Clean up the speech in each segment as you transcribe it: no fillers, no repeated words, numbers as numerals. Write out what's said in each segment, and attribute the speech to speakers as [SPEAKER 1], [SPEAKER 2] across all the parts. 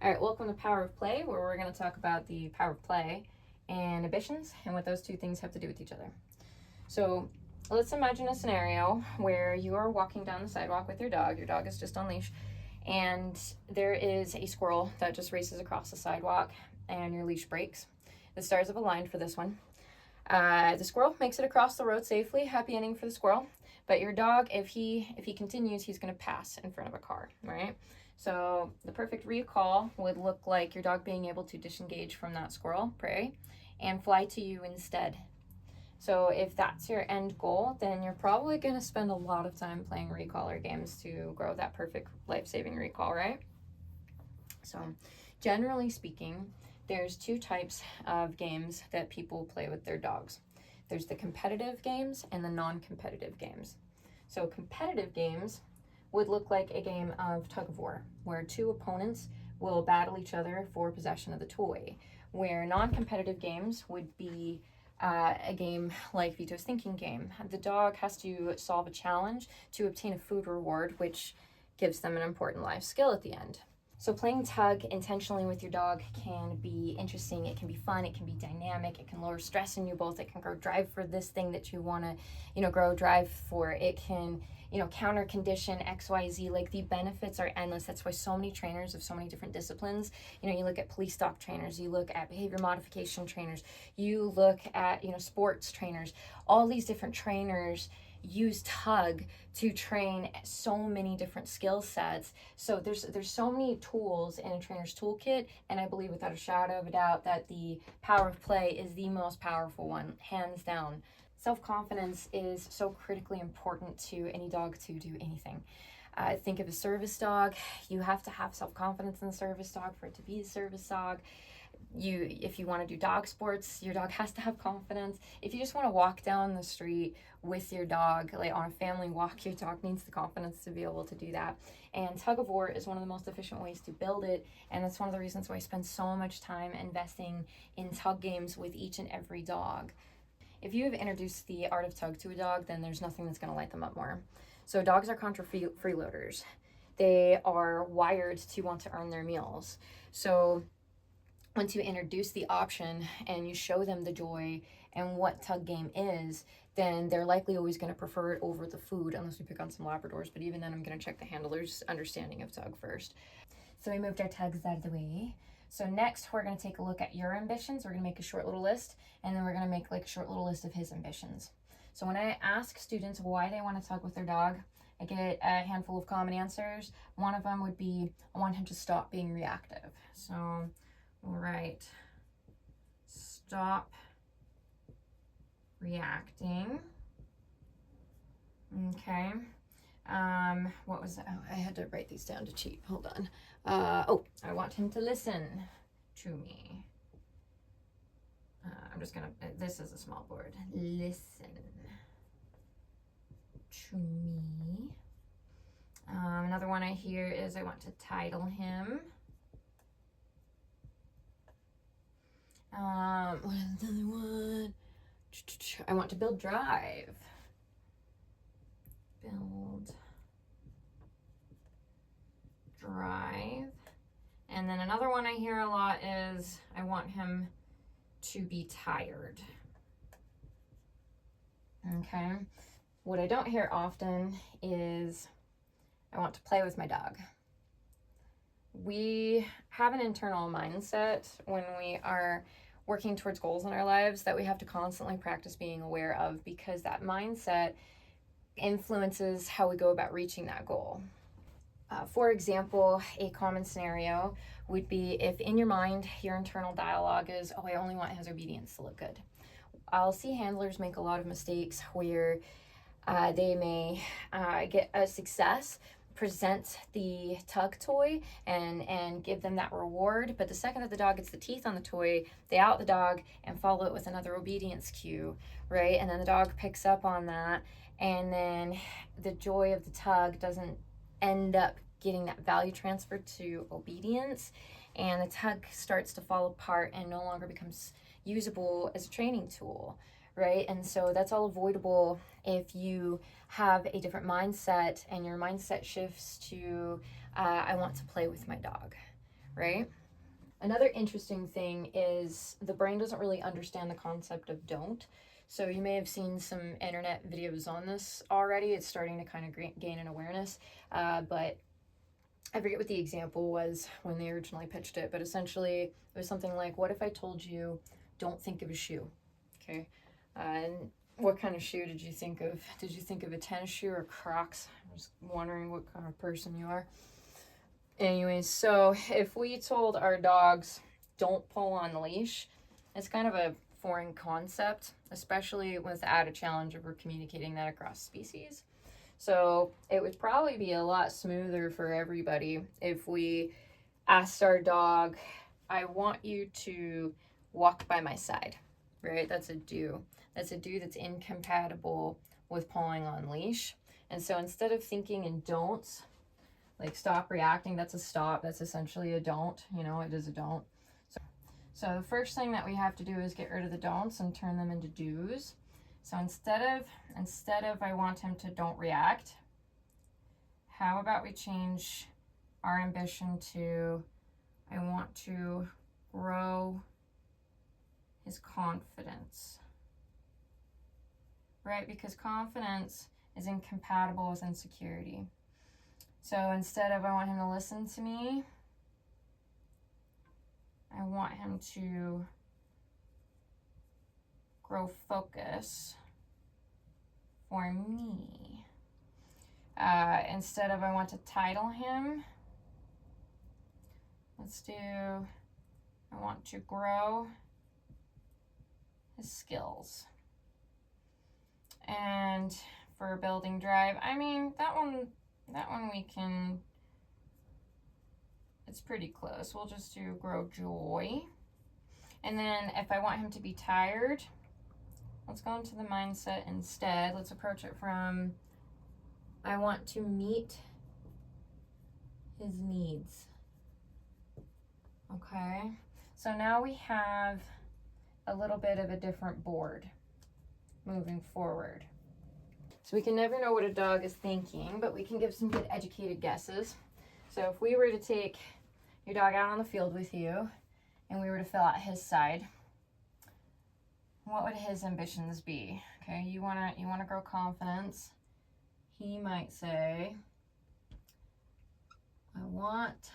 [SPEAKER 1] All right, welcome to Power of Play, where we're going to talk about the power of play and ambitions and what those two things have to do with each other. So let's imagine a scenario where you are walking down the sidewalk with your dog. Your dog is just on leash, and there is a squirrel that just races across the sidewalk, and your leash breaks. The stars have aligned for this one. The squirrel makes it across the road safely. Happy ending for the squirrel. But your dog, if he continues, he's going to pass in front of a car, right? So the perfect recall would look like your dog being able to disengage from that squirrel prey and fly to you instead. So if that's your end goal, then you're probably going to spend a lot of time playing recaller games to grow that perfect life-saving recall, right? So generally speaking, there's two types of games that people play with their dogs. There's the competitive games and the non-competitive games. So competitive games would look like a game of tug of war, where two opponents will battle each other for possession of the toy. Where non-competitive games would be a game like Vito's thinking game. The dog has to solve a challenge to obtain a food reward, which gives them an important life skill at the end. So playing tug intentionally with your dog can be interesting, it can be fun, it can be dynamic, it can lower stress in you both, it can grow drive for this thing that you want to, grow drive for. It can, counter condition XYZ. Like, the benefits are endless. That's why so many trainers of so many different disciplines, you look at police dog trainers, you look at behavior modification trainers, you look at, sports trainers, all these different trainers use tug to train so many different skill sets. So there's so many tools in a trainer's toolkit, and I believe without a shadow of a doubt that the power of play is the most powerful one, hands down. Self-confidence is so critically important to any dog to do anything. Think of a service dog. You have to have self-confidence in the service dog for it to be a service dog. If you want to do dog sports, your dog has to have confidence. If you just want to walk down the street with your dog, like on a family walk, your dog needs the confidence to be able to do that. And tug of war is one of the most efficient ways to build it, and that's one of the reasons why I spend so much time investing in tug games with each and every dog. If you have introduced the art of tug to a dog, then there's nothing that's going to light them up more. So dogs are contra freeloaders. They are wired to want to earn their meals. So once you introduce the option and you show them the joy and what tug game is, then they're likely always going to prefer it over the food, unless we pick on some Labradors. But even then, I'm going to check the handler's understanding of tug first. So we moved our tugs out of the way. So next, we're going to take a look at your ambitions. We're going to make a short little list, and then we're going to make like a short little list of his ambitions. So when I ask students why they want to tug with their dog, I get a handful of common answers. One of them would be, I want him to stop being reactive. So we'll write, stop reacting. Okay. What was that? Oh, I had to write these down to cheat. Hold on. I want him to listen to me. I'm just gonna, this is a small board. Listen to me. Another one I hear is I want to title him. What is another one? I want to build drive. Build drive. And then another one I hear a lot is I want him to be tired. Okay. What I don't hear often is I want to play with my dog. We have an internal mindset when we are working towards goals in our lives that we have to constantly practice being aware of, because that mindset influences how we go about reaching that goal. For example, a common scenario would be if in your mind your internal dialogue is, I only want his obedience to look good. I'll see handlers make a lot of mistakes where they may get a success, present the tug toy and give them that reward, but the second that the dog gets the teeth on the toy, they out the dog and follow it with another obedience cue, right? And then the dog picks up on that, and then the joy of the tug doesn't end up getting that value transfer to obedience, and the tug starts to fall apart and no longer becomes usable as a training tool, right? And so that's all avoidable if you have a different mindset and your mindset shifts to I want to play with my dog, right? Another interesting thing is the brain doesn't really understand the concept of don't. So you may have seen some internet videos on this already. It's starting to kind of gain an awareness, but I forget what the example was when they originally pitched it, but essentially it was something like, what if I told you, don't think of a shoe? Okay. And what kind of shoe did you think of? Did you think of a tennis shoe or Crocs? I'm just wondering what kind of person you are. Anyways, so if we told our dogs, don't pull on the leash, it's kind of a foreign concept, especially with the added challenge of we're communicating that across species. So it would probably be a lot smoother for everybody if we asked our dog, I want you to walk by my side, right? That's a do. That's a do that's incompatible with pulling on leash. And so instead of thinking in don'ts, like stop reacting, that's a stop. That's essentially a don't, it is a don't. So the first thing that we have to do is get rid of the don'ts and turn them into do's. So instead of I want him to don't react, how about we change our ambition to I want to grow his confidence, right? Because confidence is incompatible with insecurity. So instead of I want him to listen to me, I want him to grow focus for me. Instead of I want to title him, let's do I want to grow his skills. And for building drive, I mean, that one we can, it's pretty close. We'll just do grow joy. And then if I want him to be tired, let's go into the mindset instead. Let's approach it from I want to meet his needs. Okay, so now we have a little bit of a different board moving forward. So we can never know what a dog is thinking, but we can give some good educated guesses. So if we were to take your dog out on the field with you and we were to fill out his side, what would his ambitions be? Okay, you wanna grow confidence. He might say, I want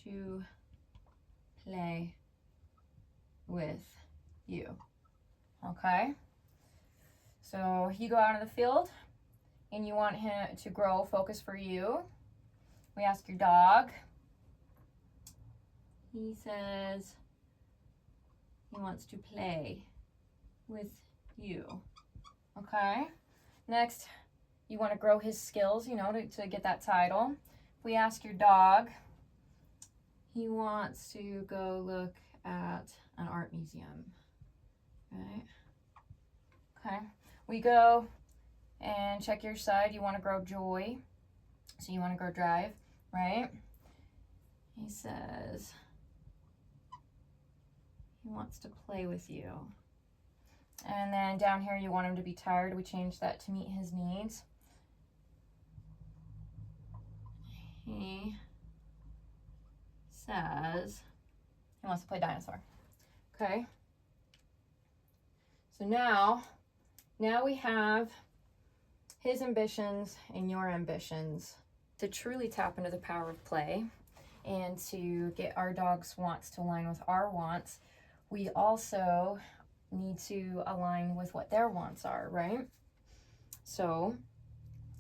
[SPEAKER 1] to play with you. Okay? So you go out in the field and you want him to grow focus for you. We ask your dog. He says he wants to play with you. Okay? Next, you want to grow his skills, to get that title. We ask your dog. He wants to go look at an art museum. Right? Okay. We go and check your side. You want to grow joy. So you want to grow drive, right? He says he wants to play with you. And then down here, you want him to be tired. We change that to meet his needs. He says he wants to play dinosaur. Okay. So now we have his ambitions and your ambitions. To truly tap into the power of play and to get our dog's wants to align with our wants, we also need to align with what their wants are, right? So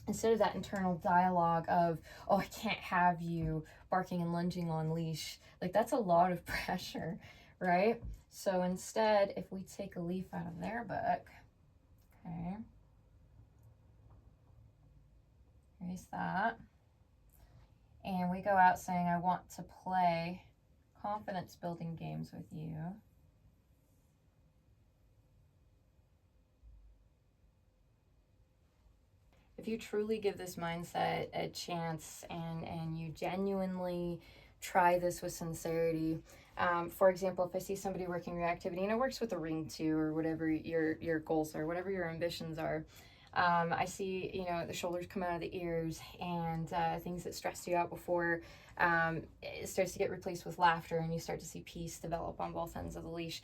[SPEAKER 1] instead of that internal dialogue of, oh, I can't have you barking and lunging on leash, like that's a lot of pressure, right? So instead, if we take a leaf out of their book, okay, erase that, and we go out saying, I want to play confidence building games with you. If you truly give this mindset a chance and you genuinely try this with sincerity, for example, if I see somebody working reactivity, and it works with a ring too, or whatever your goals are, whatever your ambitions are, I see, you know, the shoulders come out of the ears, and things that stressed you out before, it starts to get replaced with laughter, and you start to see peace develop on both ends of the leash.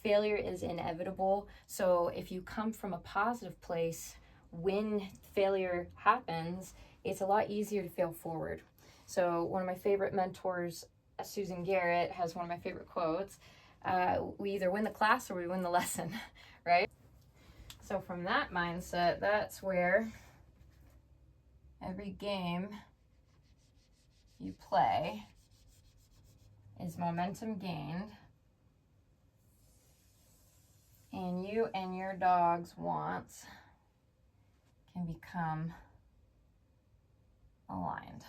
[SPEAKER 1] Failure is inevitable, so if you come from a positive place, when failure happens, it's a lot easier to fail forward. So one of my favorite mentors, Susan Garrett, has one of my favorite quotes. We either win the class or we win the lesson, right? So from that mindset, that's where every game you play is momentum gained, and you and your dog's wants can become aligned.